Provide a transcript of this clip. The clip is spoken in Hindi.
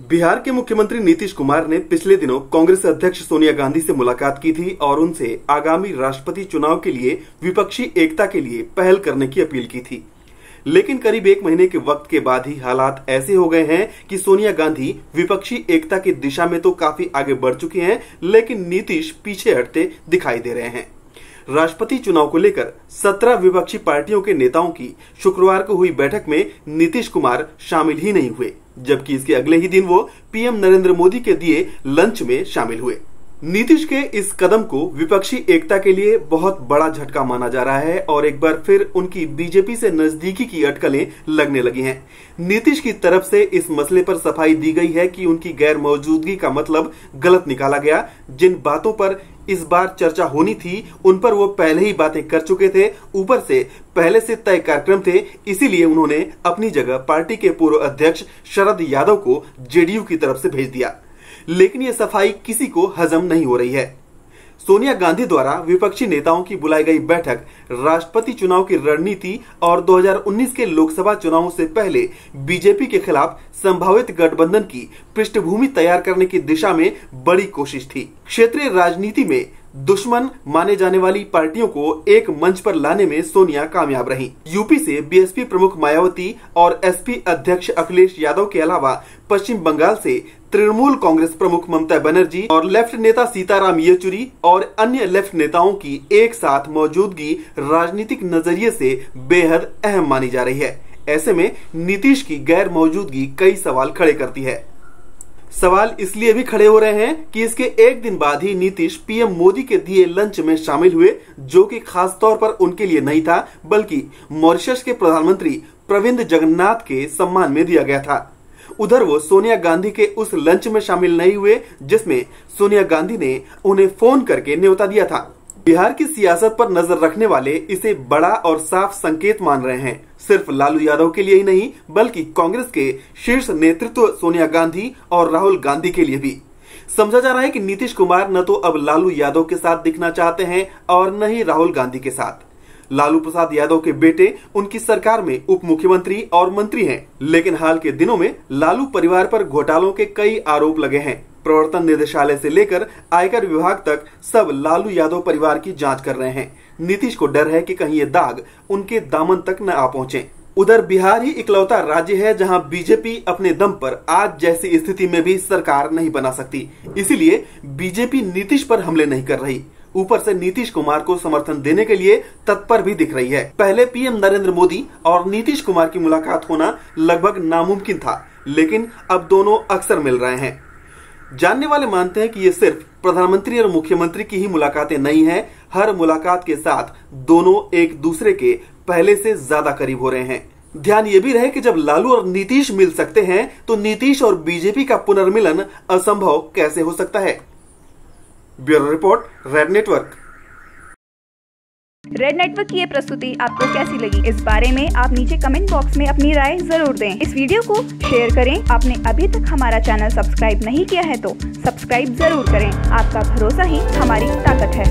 बिहार के मुख्यमंत्री नीतीश कुमार ने पिछले दिनों कांग्रेस अध्यक्ष सोनिया गांधी से मुलाकात की थी और उनसे आगामी राष्ट्रपति चुनाव के लिए विपक्षी एकता के लिए पहल करने की अपील की थी। लेकिन करीब एक महीने के वक्त के बाद ही हालात ऐसे हो गए हैं कि सोनिया गांधी विपक्षी एकता की दिशा में तो काफी आगे बढ़ चुके हैं, लेकिन नीतीश पीछे हटते दिखाई दे रहे हैं। राष्ट्रपति चुनाव को लेकर 17 विपक्षी पार्टियों के नेताओं की शुक्रवार को हुई बैठक में नीतीश कुमार शामिल ही नहीं हुए, जबकि इसके अगले ही दिन वो पीएम नरेंद्र मोदी के दिए लंच में शामिल हुए। नीतीश के इस कदम को विपक्षी एकता के लिए बहुत बड़ा झटका माना जा रहा है और एक बार फिर उनकी बीजेपी से नजदीकी की अटकलें लगने लगी हैं। नीतीश की तरफ से इस मसले पर सफाई दी गई है कि उनकी गैर मौजूदगी का मतलब गलत निकाला गया। जिन बातों पर इस बार चर्चा होनी थी उन पर वो पहले ही बातें कर चुके थे। ऊपर से पहले से तय कार्यक्रम थे, इसीलिए उन्होंने अपनी जगह पार्टी के पूर्व अध्यक्ष शरद यादव को जेडीयू की तरफ से भेज दिया। लेकिन ये सफाई किसी को हजम नहीं हो रही है। सोनिया गांधी द्वारा विपक्षी नेताओं की बुलाई गई बैठक राष्ट्रपति चुनाव की रणनीति और 2019 के लोकसभा चुनावों से पहले बीजेपी के खिलाफ संभावित गठबंधन की पृष्ठभूमि तैयार करने की दिशा में बड़ी कोशिश थी। क्षेत्रीय राजनीति में दुश्मन माने जाने वाली पार्टियों को एक मंच पर लाने में सोनिया कामयाब रही। यूपी से बीएसपी प्रमुख मायावती और एसपी अध्यक्ष अखिलेश यादव के अलावा पश्चिम बंगाल से तृणमूल कांग्रेस प्रमुख ममता बनर्जी और लेफ्ट नेता सीताराम येचुरी और अन्य लेफ्ट नेताओं की एक साथ मौजूदगी राजनीतिक नजरिए से बेहद अहम मानी जा रही है। ऐसे में नीतीश की गैर मौजूदगी कई सवाल खड़े करती है। सवाल इसलिए भी खड़े हो रहे हैं कि इसके एक दिन बाद ही नीतीश पीएम मोदी के दिए लंच में शामिल हुए, जो कि खास तौर पर उनके लिए नहीं था, बल्कि मॉरिशस के प्रधानमंत्री प्रविंद जगन्नाथ के सम्मान में दिया गया था। उधर वो सोनिया गांधी के उस लंच में शामिल नहीं हुए जिसमें सोनिया गांधी ने उन्हें फोन करके न्योता दिया था। बिहार की सियासत पर नजर रखने वाले इसे बड़ा और साफ संकेत मान रहे हैं, सिर्फ लालू यादव के लिए ही नहीं बल्कि कांग्रेस के शीर्ष नेतृत्व सोनिया गांधी और राहुल गांधी के लिए भी। समझा जा रहा है कि नीतीश कुमार न तो अब लालू यादव के साथ दिखना चाहते हैं और न ही राहुल गांधी के साथ। लालू प्रसाद यादव के बेटे उनकी सरकार में उप मुख्यमंत्री और मंत्री हैं, लेकिन हाल के दिनों में लालू परिवार पर घोटालों के कई आरोप लगे हैं। प्रवर्तन निदेशालय से लेकर आयकर विभाग तक सब लालू यादव परिवार की जांच कर रहे हैं। नीतीश को डर है कि कहीं ये दाग उनके दामन तक न आ पहुंचे। उधर बिहार ही इकलौता राज्य है जहां बीजेपी अपने दम पर आज जैसी स्थिति में भी सरकार नहीं बना सकती, इसीलिए बीजेपी नीतीश पर हमले नहीं कर रही। ऊपर से नीतीश कुमार को समर्थन देने के लिए तत्पर भी दिख रही है। पहले पीएम नरेंद्र मोदी और नीतीश कुमार की मुलाकात होना लगभग नामुमकिन था, लेकिन अब दोनों अक्सर मिल रहे हैं। जानने वाले मानते हैं कि ये सिर्फ प्रधानमंत्री और मुख्यमंत्री की ही मुलाकातें नहीं है। हर मुलाकात के साथ दोनों एक दूसरे के पहले से ज्यादा करीब हो रहे हैं। ध्यान ये भी रहे कि जब लालू और नीतीश मिल सकते हैं तो नीतीश और बीजेपी का पुनर्मिलन असंभव कैसे हो सकता है। Bureau report, red network. Red network की ये प्रस्तुति आपको कैसी लगी, इस बारे में आप नीचे कमेंट बॉक्स में अपनी राय जरूर दें। इस वीडियो को शेयर करें। आपने अभी तक हमारा चैनल सब्सक्राइब नहीं किया है तो सब्सक्राइब जरूर करें। आपका भरोसा ही हमारी ताकत है।